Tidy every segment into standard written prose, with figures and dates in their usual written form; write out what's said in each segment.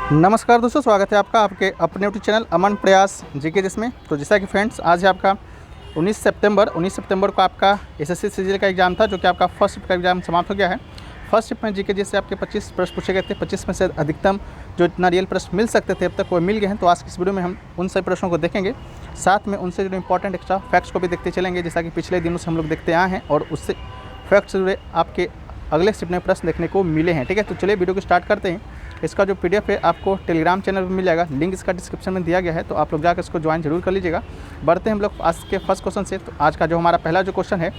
नमस्कार दोस्तों, स्वागत है आपका आपके अपने यूट्यूब चैनल अमन प्रयास जीके जिसमें। तो जैसा कि फ्रेंड्स, आज है आपका 19 सितंबर को आपका एसएससी सीजीएल का एग्ज़ाम था, जो कि आपका फर्स्ट शिफ्ट का एग्ज़ाम समाप्त हो गया है। फर्स्ट शिफ्ट में जीके जैसे आपके 25 प्रश्न पूछे गए थे। 25 में से अधिकतम जो इतना रियल प्रश्न मिल सकते थे अब तक वो मिल गए हैं। तो आज की इस वीडियो में हम उन सभी प्रश्नों को देखेंगे, साथ में उनसे जो इंपॉर्टेंट एक्स्ट्रा फैक्ट्स को भी देखते चलेंगे, जैसा कि पिछले दिनों से हम लोग देखते आए हैं और उससे फैक्ट्स जुड़े आपके अगले शिफ्ट में प्रश्न देखने को मिले हैं। ठीक है, तो चलिए वीडियो को स्टार्ट करते हैं। इसका जो पीडीएफ है आपको टेलीग्राम चैनल पर मिल जाएगा, लिंक इसका डिस्क्रिप्शन में दिया गया है, तो आप लोग जाकर इसको ज्वाइन जरूर कर लीजिएगा। बढ़ते हैं हम लोग आज के फर्स्ट क्वेश्चन से। तो आज का जो हमारा पहला जो क्वेश्चन है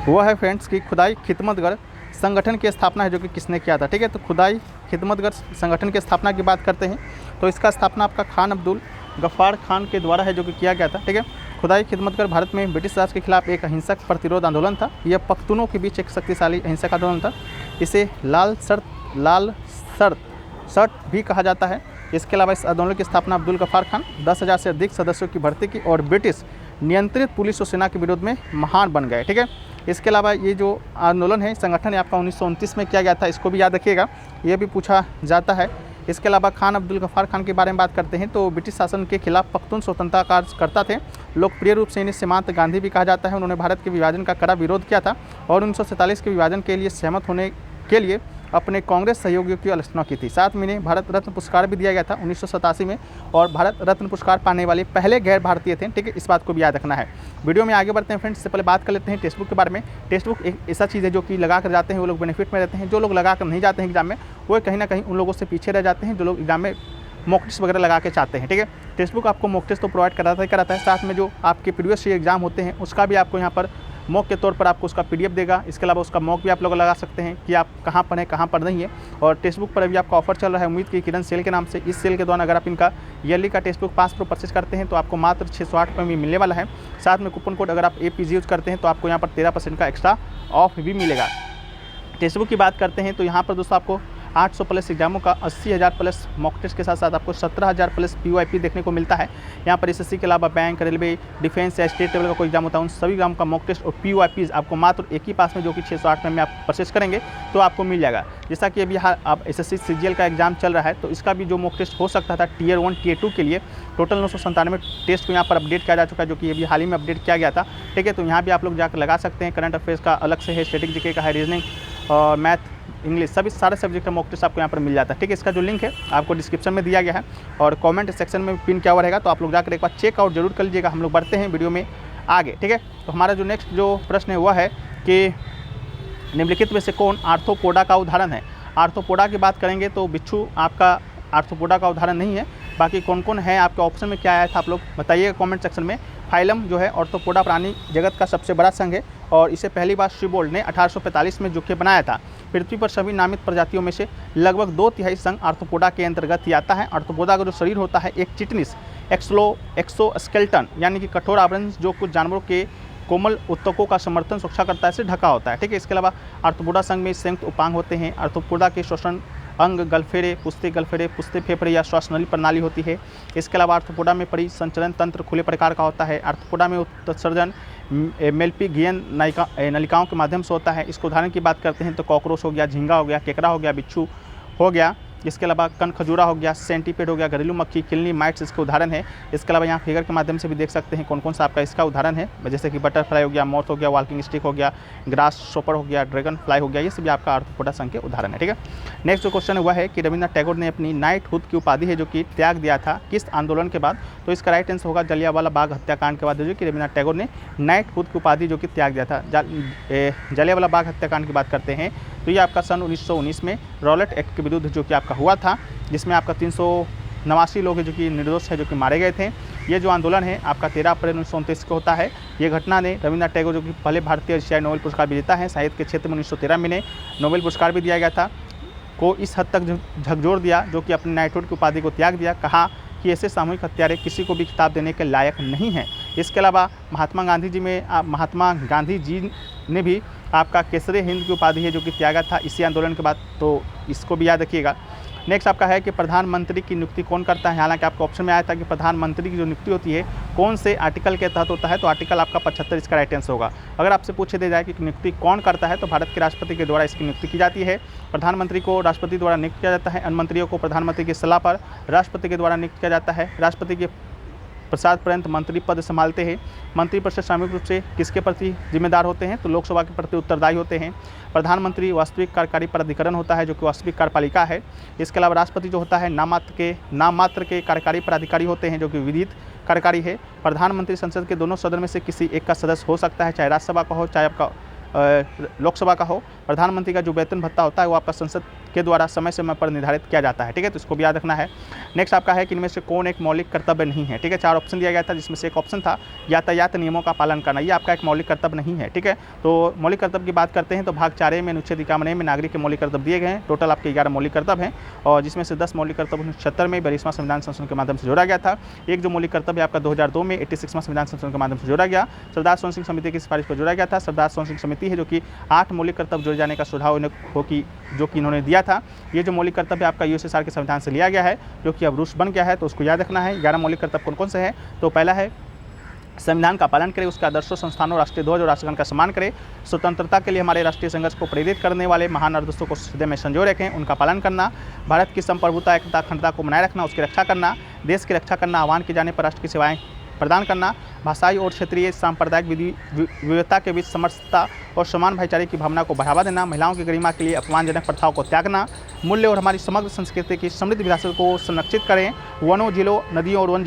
वो है फ्रेंड्स कि खुदाई खिदमतगर संगठन की स्थापना है जो कि किसने किया था। ठीक है, तो खुदाई खिदमतगर संगठन की स्थापना की बात करते हैं तो इसका स्थापना आपका खान अब्दुल गफ्फार खान के द्वारा है जो कि किया गया था। ठीक है, खुदाई खिदमतगर भारत में ब्रिटिश राज के खिलाफ एक अहिंसक प्रतिरोध आंदोलन था। यह पख्तूनों के बीच एक शक्तिशाली अहिंसक आंदोलन था। इसे लाल शर्ट भी कहा जाता है। इसके अलावा इस आंदोलन की स्थापना अब्दुल गफ्फार खान 10,000 से अधिक सदस्यों की भर्ती की और ब्रिटिश नियंत्रित पुलिस और सेना के विरोध में महान बन गए। ठीक है, इसके अलावा ये जो आंदोलन है संगठन है आपका 1929 में किया गया था, इसको भी याद रखिएगा, ये भी पूछा जाता है। इसके अलावा खान अब्दुल गफ्फार खान के बारे में बात करते हैं तो ब्रिटिश शासन के खिलाफ पख्तून स्वतंत्रता कार्यकर्ता थे। लोकप्रिय रूप से इन्हें सीमांत गांधी भी कहा जाता है। उन्होंने भारत के विभाजन का कड़ा विरोध किया था और 1947 के विभाजन के लिए सहमत होने के लिए अपने कांग्रेस सहयोगियों की आलोचना की थी। साथ में इन्हें भारत रत्न पुरस्कार भी दिया गया था 1987 में, और भारत रत्न पुरस्कार पाने वाले पहले गैर भारतीय थे। ठीक है, इस बात को भी याद रखना है। वीडियो में आगे बढ़ते हैं फ्रेंड्स, इससे पहले बात कर लेते हैं टेक्स्ट बुक के बारे में। टेक्स्ट बुक एक ऐसा चीज़ है जो कि लगा कर जाते हैं वो लोग बेनिफिट में रहते हैं। जो लोग लगा कर नहीं जाते हैं एग्जाम में वो कहीं ना कहीं उन लोगों से पीछे रह जाते हैं जो लोग एग्जाम में मॉक टेस्ट वगैरह लगा के चाहते हैं। ठीक है, टेक्स्ट बुक आपको मॉक टेस्ट तो प्रोवाइड कराता है, साथ में जो आपके प्रीवियस ईयर एग्जाम होते हैं उसका भी आपको यहाँ पर मॉक के तौर पर आपको उसका पीडीएफ देगा। इसके अलावा उसका मॉक भी आप लोग लगा सकते हैं कि आप कहाँ पर हैं कहाँ पर नहीं है। और टेक्स्ट बुक पर अभी आपका ऑफर चल रहा है उम्मीद की किरण सेल के नाम से। इस सेल के दौरान अगर आप इनका ईयरली का टेक्स्ट बुक 5 प्रो परचेज करते हैं तो आपको मात्र 608 रुपये में मिलने वाला है। साथ में कूपन कोड अगर आप APG यूज़ करते हैं तो आपको यहाँ पर 13% का एक्स्ट्रा ऑफ भी मिलेगा। टेक्स्ट बुक की बात करते हैं तो यहाँ पर दोस्तों आपको 800 प्लस एग्जामों का 80,000 प्लस मॉक टेस्ट के साथ साथ आपको 17,000 प्लस PYP देखने को मिलता है। यहाँ पर SSC के अलावा बैंक, रेलवे, डिफेंस या स्टेट लेवल का कोई एग्जाम होता है उन सभी एग्जाम का मॉक टेस्ट और PYPs आपको मात्र एक ही पास में जो कि 608 में आप परचेस करेंगे तो आपको मिल जाएगा। जैसा कि अभी आप SSC CGL का एग्जाम चल रहा है तो इसका भी जो मॉक टेस्ट हो सकता था Tier 1 Tier 2 के लिए टोटल 997 टेस्ट को यहाँ पर अपडेट किया जा चुका है, जो कि अभी हाल ही में अपडेट किया गया था। ठीक है, तो यहाँ भी आप लोग जाकर लगा सकते हैं। करंट अफेयर्स का अलग से है, स्टैटिक जीके का है, रीजनिंग और मैथ, इंग्लिश, सभी सारे सब्जेक्ट का मॉक टेस्ट आपको यहाँ पर मिल जाता है। ठीक है, इसका जो लिंक है आपको डिस्क्रिप्शन में दिया गया है और कमेंट सेक्शन में पिन किया हुआ रहेगा, तो आप लोग जाकर एक बार चेकआउट जरूर कर लीजिएगा। हम लोग बढ़ते हैं वीडियो में आगे। ठीक है, तो हमारा जो नेक्स्ट जो प्रश्न है वह है कि निम्नलिखित में से कौन आर्थ्रोपोडा का उदाहरण है। आर्थ्रोपोडा की बात करेंगे तो बिच्छू आपका आर्थ्रोपोडा का उदाहरण नहीं है। बाकी कौन कौन है आपके ऑप्शन में क्या आया था आप लोग बताइएगा कमेंट सेक्शन में। फाइलम जो है आर्थ्रोपोडा प्राणी जगत का सबसे बड़ा संघ है और इसे पहली बार शिबोल्ड ने 1845 में जुके बनाया था। पृथ्वी पर सभी नामित प्रजातियों में से लगभग 2/3 संघ आर्थ्रोपोडा के अंतर्गत ही आता है। आर्थ्रोपोडा का जो शरीर होता है एक चिटनिस एक्सोस्केलेटन यानी कि कठोर आवरण जो कुछ जानवरों के कोमल उत्तकों का समर्थन सुरक्षा करता है से ढका होता है। ठीक है, इसके अलावा आर्थ्रोपोडा संघ में संयुक्त उपांग होते हैं। आर्थ्रोपोडा के श्वसन अंग गलफेरे, पुस्ते फेफड़े या श्वासनली प्रणाली होती है। इसके अलावा आर्थ्रोपोडा में परिसंचरण तंत्र खुले प्रकार का होता है। आर्थ्रोपोडा में उत्सर्जन मेल्पिगियन नलिकाओं के माध्यम से होता है। इसको उदाहरण की बात करते हैं तो कॉकरोच हो गया, झींगा हो गया, केकड़ा हो गया, बिच्छू हो गया। इसके अलावा कन खजूरा हो गया, सेंटीपेड हो गया, घरेलू मक्खी, किलनी, माइट्स इसके उदाहरण है। इसके अलावा यहाँ फिगर के माध्यम से भी देख सकते हैं कौन कौन सा आपका इसका उदाहरण है, जैसे कि बटरफ्लाई हो गया, मॉथ हो गया, वॉकिंग स्टिक हो गया, ग्रास शॉपर हो गया, ड्रैगन फ्लाई हो गया, ये सभी आपका आर्थ्रोपोडा संघ के उदाहरण है। ठीक है, नेक्स्ट जो क्वेश्चन है वह है कि रविन्द्रनाथ टैगोर ने अपनी नाइटहुड की उपाधि है जो कि त्याग दिया था किस आंदोलन के बाद। तो इसका राइट आंसर होगा जलियांवाला बाग हत्याकांड के बाद जो कि रविन्द्रनाथ टैगोर ने नाइटहुड की उपाधि जो कि त्याग दिया था। जलियांवाला बाग हत्याकांड की बात करते हैं तो ये आपका सन 1919 में रॉलेट एक्ट के विरुद्ध जो कि आपका हुआ था, जिसमें आपका 389 लोग जो कि निर्दोष है जो कि मारे गए थे। ये जो आंदोलन है आपका 13 अप्रैल 1929 को होता है। ये घटना ने रविन्द्रनाथ टैगोर जो कि पहले भारतीय एशियाई नोबेल पुरस्कार विजेता है साहित्य के क्षेत्र में 1913 में इन्हें नोबेल पुरस्कार भी दिया गया था, को इस हद तक झकझोर दिया जो कि अपने नाइटहुड की उपाधि को त्याग दिया। कहा कि ऐसे सामूहिक हत्यारे किसी को भी खिताब देने के लायक नहीं हैं। इसके अलावा महात्मा गांधी जी ने भी आपका केसरे हिंद की उपाधि है जो कि त्यागा था इसी आंदोलन के बाद, तो इसको भी याद रखिएगा। नेक्स्ट आपका है कि प्रधानमंत्री की नियुक्ति कौन करता है। हालांकि आपको ऑप्शन में आया था कि प्रधानमंत्री की जो नियुक्ति होती है कौन से आर्टिकल के तहत होता है, तो आर्टिकल आपका 75 इसका राइट आंसर होगा। अगर आपसे पूछे दे जाए कि नियुक्ति कौन करता है, तो भारत के राष्ट्रपति के द्वारा इसकी नियुक्ति की जाती है। प्रधानमंत्री को राष्ट्रपति द्वारा नियुक्त किया जाता है। अन्य मंत्रियों को प्रधानमंत्री की सलाह पर राष्ट्रपति के द्वारा नियुक्त किया जाता है। राष्ट्रपति के प्रसाद पर्यंत मंत्री पद संभालते हैं। मंत्रिपरिषद सामूहिक रूप से किसके प्रति जिम्मेदार होते हैं, तो लोकसभा के प्रति उत्तरदायी होते हैं। प्रधानमंत्री वास्तविक कार्यकारी प्राधिकरण होता है, जो कि वास्तविक कार्यपालिका है। इसके अलावा राष्ट्रपति जो होता है नाममात्र के कार्यकारी प्राधिकारी होते हैं, जो कि विधित कार्यकारी है। प्रधानमंत्री संसद के दोनों सदन में से किसी एक का सदस्य हो सकता है, चाहे राज्यसभा का हो चाहे आपका लोकसभा का हो। प्रधानमंत्री का जो वेतन भत्ता होता है वो आपका संसद के द्वारा समय समय पर निर्धारित किया जाता है, ठीक है, तो इसको भी याद रखना है। नेक्स्ट आपका है कि इनमें से कौन एक मौलिक कर्तव्य नहीं है, ठीक है। 4 ऑप्शन दिया गया था, जिसमें से एक ऑप्शन था यातायात नियमों का पालन करना। ये आपका एक मौलिक कर्तव्य नहीं है, ठीक है। तो मौलिक कर्तव्य की बात करते हैं तो भाग 4 में अनुच्छेद 51 में नागरिक के मौलिक कर्तव्य दिए गए हैं। टोटल आपके 11 मौलिक कर्तव्य हैं, और जिसमें से 10 मौलिक कर्तव्य 76 में 42वां संविधान संशोधन के माध्यम से जोड़ा गया था। एक जो मौलिक कर्तव्य आपका 2002 में 86वां संविधान संशोधन के माध्यम से जोड़ा गया, सरदार सोहन सिंह समिति की सिफारिश पर जोड़ा गया था। सरदार सोहन सिंह समिति है जो कि 8 मौलिक कर्तव्य जोड़े जाने का सुझाव जो कि इन्होंने दिया था। ये जो मौलिक कर्तव्य आपका यूएसएसआर के संविधान से लिया गया है, जो कि अब रूस बन गया है, तो उसको याद रखना है। 11 मौलिक कर्तव्य कौन कौन से हैं, तो पहला है संविधान का पालन करें, उसके आदर्शों, संस्थानों, राष्ट्रीय ध्वज और राष्ट्रगान का सम्मान करें। स्वतंत्रता के लिए हमारे राष्ट्रीय संघर्ष को प्रेरित करने वाले महान आदर्शों को हृदय में संजोए रखें, उनका पालन करना। भारत की संप्रभुता, एकता, अखंडता को बनाए रखना, उसकी रक्षा करना। देश की रक्षा करना, आह्वान किए जाने पर राष्ट्र की सेवाएं प्रदान करना। भाषाई और क्षेत्रीय सांप्रदायिक विविधता के बीच समरसता और समान भाईचारे की भावना को बढ़ावा देना। महिलाओं की गरिमा के लिए अपमानजनक प्रथाओं को त्यागना। मूल्य और हमारी समग्र संस्कृति की समृद्ध विरासत को संरक्षित करें। वनों, जिलों, नदियों और वन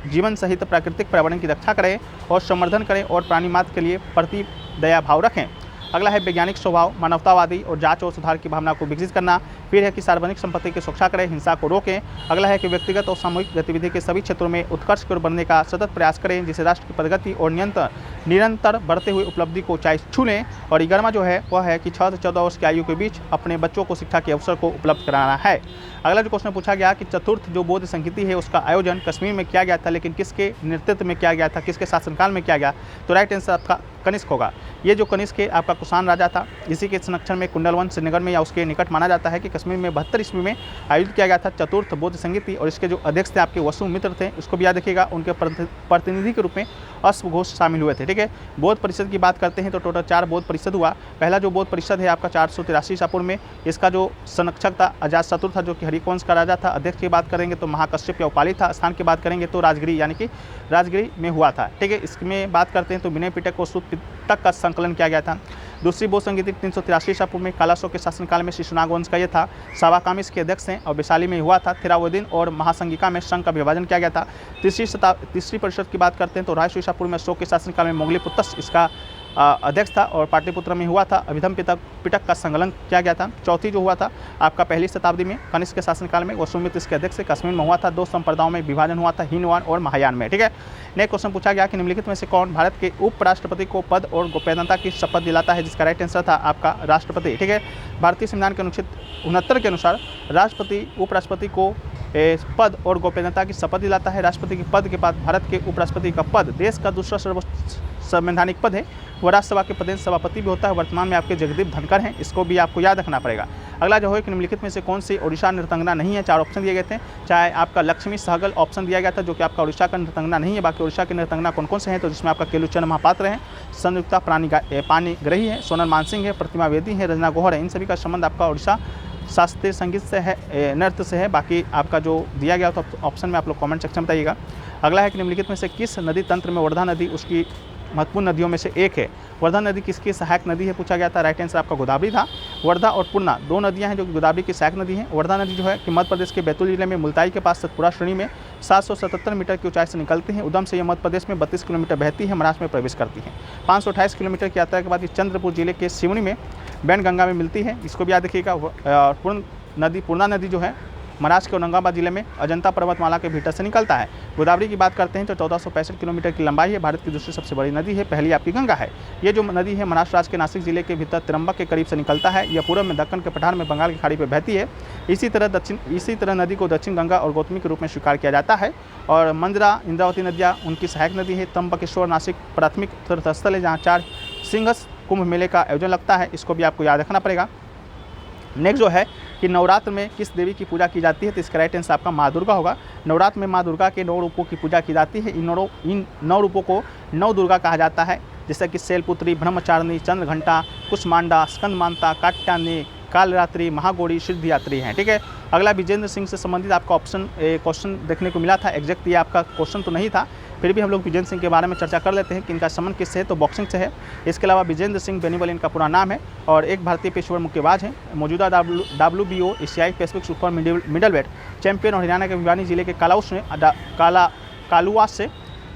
जीवन सहित प्राकृतिक पर्यावरण की रक्षा करें और संवर्धन करें और प्राणी मात्र के लिए प्रति दया भाव रखें। अगला है वैज्ञानिक स्वभाव, मानवतावादी और जांच और सुधार की भावना को विकसित करना। फिर है कि सार्वजनिक संपत्ति की सुरक्षा करें, हिंसा को रोकें। अगला है कि व्यक्तिगत और सामूहिक गतिविधि के सभी क्षेत्रों में उत्कर्ष की ओर बढ़ने का सतत प्रयास करें, जिससे राष्ट्र की प्रगति और निरंतर बढ़ते हुए उपलब्धि को चाहे छू लें। और 11वां जो है वह है कि 6 से 14 वर्ष की आयु के बीच अपने बच्चों को शिक्षा के अवसर को उपलब्ध कराना है। अगला जो क्वेश्चन पूछा गया कि चतुर्थ जो बौद्ध संस्कृति है उसका आयोजन कश्मीर में किया गया था, लेकिन किसके नेतृत्व में किया गया था, किसके शासनकाल में किया गया, तो राइट आंसर आपका कनिष्क होगा। ये जो कनिष्क है आपका कुषाण राजा था, इसी के संरक्षण में कुंडलवन श्रीनगर में या उसके निकट माना जाता है कि कश्मीर में 72 ईस्वी में आयोजित किया गया था चतुर्थ बौद्ध संस्कृति। और इसके जो अध्यक्ष थे आपके वसुमित्र थे, इसको भी याद रखिएगा। उनके प्रतिनिधि के रूप में अश्वघोष शामिल हुए थे, ठीक है। बौद्ध परिषद की बात करते हैं तो टोटल 4 बौद्ध परिषद हुआ। पहला जो बौद्ध परिषद है आपका 483 ईसा पूर्व में, इसका जो संरक्षक था अजातशत्रु था, जो कि हरिवंश का राजा था। अध्यक्ष की बात करेंगे तो महाकश्यप या उपाली था। स्थान की बात करेंगे तो राजगिरी यानी कि राजगिरी में हुआ था, ठीक है। इसमें बात करते हैं तो विनय पिटक और सूत पिटक का संकलन किया गया था। दूसरी बौद्ध संस्कृति 383 ईसा पूर्व में कालाशोक के शासनकाल में शिशुनाग वंश का ये था। सावाकामी इसके अध्यक्ष हैं और वैशाली में हुआ था। थिरावुद्दीन और महासंगिका में संघ का विभाजन किया गया था। तीसरी परिषद की बात करते हैं तो 250 ईसा पूर्व में अशोक के शासनकाल में मोगलीपुत्रस इसका अध्यक्ष था और पाटलिपुत्र में हुआ था। अभिधम पिटक का संकलन किया गया था। चौथी जो हुआ था आपका 1ली शताब्दी में कनिष्क के शासनकाल में, वसुमित्र इसके अध्यक्ष से कश्मीर में हुआ था। 2 संप्रदायों में विभाजन हुआ था, हीनयान और महायान में, ठीक है। नेक्स्ट क्वेश्चन पूछा गया कि निम्नलिखित में से कौन भारत के उपराष्ट्रपति को पद और गोपनीयता की शपथ दिलाता है, जिसका राइट आंसर था आपका राष्ट्रपति, ठीक है। भारतीय संविधान के अनुच्छेद 69 के अनुसार राष्ट्रपति उपराष्ट्रपति को पद और गोपनीयता की शपथ दिलाता है। राष्ट्रपति के पद के बाद भारत के उपराष्ट्रपति का पद देश का दूसरा सर्वोच्च संवैधानिक पद है। वह राज्यसभा के पदेन सभापति भी होता है। वर्तमान में आपके जगदीप धनखड़ हैं, इसको भी आपको याद रखना पड़ेगा। अगला जो है कि निम्नलिखित में से कौन सी ओडिशा नृतंगना नहीं है। 4 ऑप्शन दिए गए थे, चाहे आपका लक्ष्मी सहगल ऑप्शन दिया गया था जो कि आपका ओडिशा का नृतंगना नहीं है। बाकी ओडिशा के नृतंगना कौन कौन से हैं, तो जिसमें आपका केलुचंद महापात्र हैं, संयुक्ता पाणिग्रही है, सोनल मानसिंह है, प्रतिमा बेदी है, रजना गोहर है। इन सभी का संबंध आपका ओडिशा शास्त्रीय संगीत से है, नृत्य से है। बाकी आपका जो दिया गया तो ऑप्शन में आप लोग कमेंट सेक्शन में बताइएगा। अगला है कि निम्नलिखित में से किस नदी तंत्र में वर्धा नदी उसकी महत्वपूर्ण नदियों में से एक है। वर्धा नदी किसकी सहायक नदी है पूछा गया था। राइट आंसर आपका गोदावरी था। वर्धा और पूर्णा 2 नदियां हैं जो कि गोदावरी की सहायक नदी हैं। वर्धा नदी जो है कि मध्य प्रदेश के बैतूल जिले में मुल्ताई के पास सतपुरा श्रेणी में 777 मीटर की ऊंचाई से निकलती है। उदम से यह मध्य प्रदेश में 32 किलोमीटर बहती है, महाराष्ट्र में प्रवेश करती है। 528 किलोमीटर की यात्रा के बाद ये चंद्रपुर जिले के सिवनी में बैनगंगा में मिलती है, इसको भी याद रखिएगा। पूर्णा नदी जो है महाराष्ट्र के औरंगाबाद जिले में अजंता पर्वतमाला के भीतर से निकलता है। गोदावरी की बात करते हैं तो 1465 किलोमीटर की लंबाई है, भारत की दूसरी सबसे बड़ी नदी है, पहली आपकी गंगा है। ये जो नदी है महाराष्ट्र राज्य के नासिक जिले के भीतर त्र्यंबक के करीब से निकलता है। यह पूर्व में दक्कन के पठार में बंगाल की खाड़ी पर बहती है। इसी तरह नदी को दक्षिण गंगा और गौतमी के रूप में स्वीकार किया जाता है। और मंजरा, इंद्रावती नदियाँ उनकी सहायक नदी है। त्र्यंबकेश्वर नासिक प्राथमिक तीर्थस्थल है जहाँ 4 सिंहस्थ कुंभ मेले का आयोजन लगता है, इसको भी आपको याद रखना पड़ेगा। नेक्स्ट जो है कि नवरात्र में किस देवी की पूजा की जाती है, तो इसका राइट आंसर आपका माँ दुर्गा होगा। नवरात्र में माँ दुर्गा के 9 रूपों की पूजा की जाती है। इन 9 रूपों को 9 दुर्गा कहा जाता है, जैसे कि शैलपुत्री, ब्रह्मचारिणी, चंद्रघंटा, कुष्मांडा, स्कंदमाता, कात्यायनी, कालरात्रि, महागौरी, सिद्धिदात्री हैं। ठीक है, अगला विजेंद्र सिंह से संबंधित आपका क्वेश्चन देखने को मिला था। एग्जैक्ट ये आपका क्वेश्चन तो नहीं था, फिर भी हम लोग विजेंद्र सिंह के बारे में चर्चा कर लेते हैं कि इनका संबंध किससे है, तो बॉक्सिंग से है। इसके अलावा विजेंद्र सिंह बेनीवल इनका पूरा नाम है और एक भारतीय पेशेवर मुक्केबाज हैं। मौजूदा WBO एशियाई पैसिफिक सुपर मिडलवेट चैंपियन और हरियाणा के भिवानी जिले के कालुवास से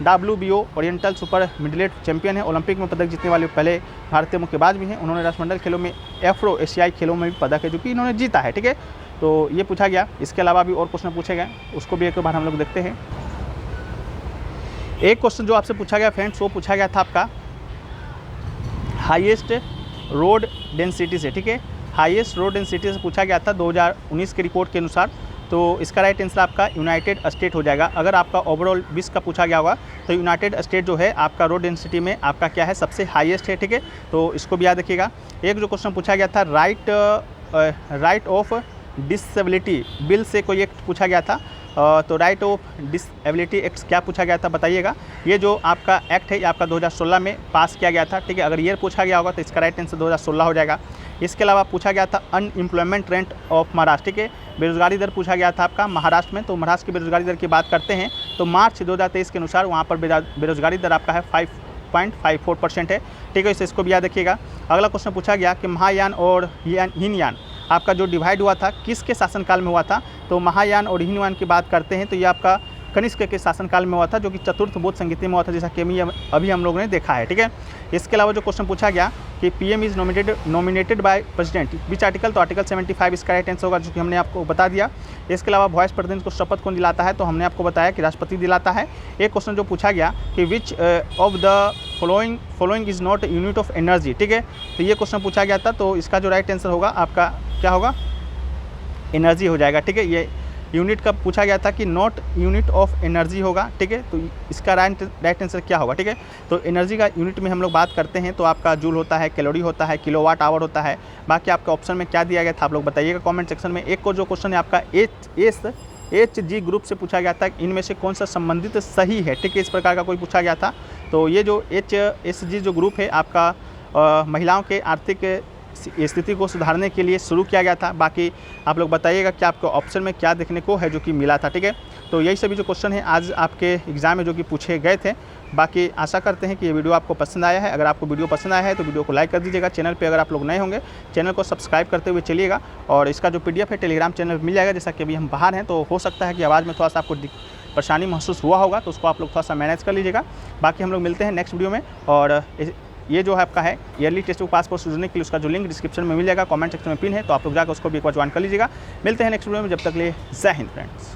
WBO oriental super middleweight champion है। ओलंपिक में पदक जीतने वाले पहले भारतीय मुक्केबाज भी हैं। उन्होंने राष्ट्रमंडल खेलों में एफ्रो एशियाई खेलों में भी पदक है जो कि इन्होंने जीता है। ठीक है, तो ये पूछा गया। इसके अलावा भी और क्वेश्चन पूछे गए, उसको भी एक बार हम लोग देखते हैं। एक क्वेश्चन जो आपसे पूछा गया फ्रेंड्स, वो पूछा गया था आपका हाईएस्ट रोड डेंसिटी से। ठीक है, हाईएस्ट रोड डेंसिटी से पूछा गया था 2019 के रिपोर्ट के अनुसार। तो इसका राइट आंसर आपका यूनाइटेड स्टेट हो जाएगा। अगर आपका ओवरऑल 20 का पूछा गया होगा तो यूनाइटेड स्टेट जो है आपका रोड डेंसिटी में आपका क्या है, सबसे हाईएस्ट है। ठीक है, तो इसको भी याद रखिएगा। एक जो क्वेश्चन पूछा गया था राइट ऑफ डिसेबिलिटी बिल से कोई एक्ट पूछा गया था, तो राइट ऑफ डिसेबिलिटी एक्ट क्या पूछा गया था बताइएगा। ये जो आपका एक्ट है ये आपका 2016 में पास किया गया था। ठीक है, अगर ईयर पूछा गया होगा तो इसका राइट आंसर 2016 हो जाएगा। इसके अलावा पूछा गया था अनएम्प्लॉयमेंट रेट ऑफ महाराष्ट्र। ठीक है, बेरोजगारी दर पूछा गया था आपका महाराष्ट्र में। तो महाराष्ट्र की बेरोजगारी दर की बात करते हैं तो मार्च 2023 के अनुसार वहाँ पर बेरोजगारी दर आपका है 5.54% है। ठीक है, इसको भी याद रखिएगा। अगला क्वेश्चन पूछा गया कि महायान और हीनयान आपका जो डिवाइड हुआ था किसके शासनकाल में हुआ था, तो महायान और हीनयान की बात करते हैं तो ये आपका कनिष्क के शासनकाल में हुआ था, जो कि चतुर्थ बौद्ध संगीति में हुआ था, जैसा कि अभी हम लोगों ने देखा है। ठीक है, इसके अलावा जो क्वेश्चन पूछा गया कि PM is nominated by president which article, तो आर्टिकल 75 इसका राइट आंसर होगा, जो कि हमने आपको बता दिया। इसके अलावा वाइस प्रेसिडेंट को शपथ कौन दिलाता है, तो हमने आपको बताया कि राष्ट्रपति दिलाता है। एक क्वेश्चन जो पूछा गया कि which of the following is not unit of energy. ठीक है, तो ये क्वेश्चन पूछा गया था, तो इसका जो राइट आंसर होगा आपका क्या होगा, एनर्जी हो जाएगा। ठीक है, ये यूनिट का पूछा गया था कि नॉट यूनिट ऑफ एनर्जी होगा। ठीक है, तो इसका राइट आंसर क्या होगा। ठीक है, तो एनर्जी का यूनिट में हम लोग बात करते हैं तो आपका जूल होता है, कैलोरी होता है, किलोवाट आवर होता है। बाकी आपके ऑप्शन में क्या दिया गया था आप लोग बताइएगा कमेंट सेक्शन में। एक को जो क्वेश्चन है आपका HG ग्रुप से पूछा गया था, इनमें से कौन सा संबंधित सही है। ठीक है, इस प्रकार का कोई पूछा गया था। तो ये जो HSG जो ग्रुप है आपका महिलाओं के आर्थिक स्थिति को सुधारने के लिए शुरू किया गया था। बाकी आप लोग बताइएगा कि आपको ऑप्शन में क्या देखने को है जो कि मिला था। ठीक है, तो यही सभी जो क्वेश्चन है आज आपके एग्जाम में जो कि पूछे गए थे। बाकी आशा करते हैं कि ये वीडियो आपको पसंद आया है। अगर आपको वीडियो पसंद आया है तो वीडियो को लाइक कर दीजिएगा। चैनल पे अगर आप लोग नए होंगे चैनल को सब्सक्राइब करते हुए चलिएगा। और इसका जो PDF है टेलीग्राम चैनल पर मिल जाएगा। जैसा कि अभी हम बाहर हैं तो हो सकता है कि आवाज़ में थोड़ा सा आपको परेशानी महसूस हुआ होगा, तो उसको आप लोग थोड़ा सा मैनेज कर लीजिएगा। बाकी हम लोग मिलते हैं नेक्स्ट वीडियो में। और ये जो है आपका है ईयरली टेस्ट बुक पासपोर्ट जुड़ने के लिए उसका जो लिंक डिस्क्रिप्शन में मिल जाएगा, कमेंट सेक्शन में पिन है, तो आप लोग जाकर उसको भी एक बार ज्वाइन कर लीजिएगा। मिलते हैं नेक्स्ट वीडियो में, जब तक के लिए जय हिंद फ्रेंड्स।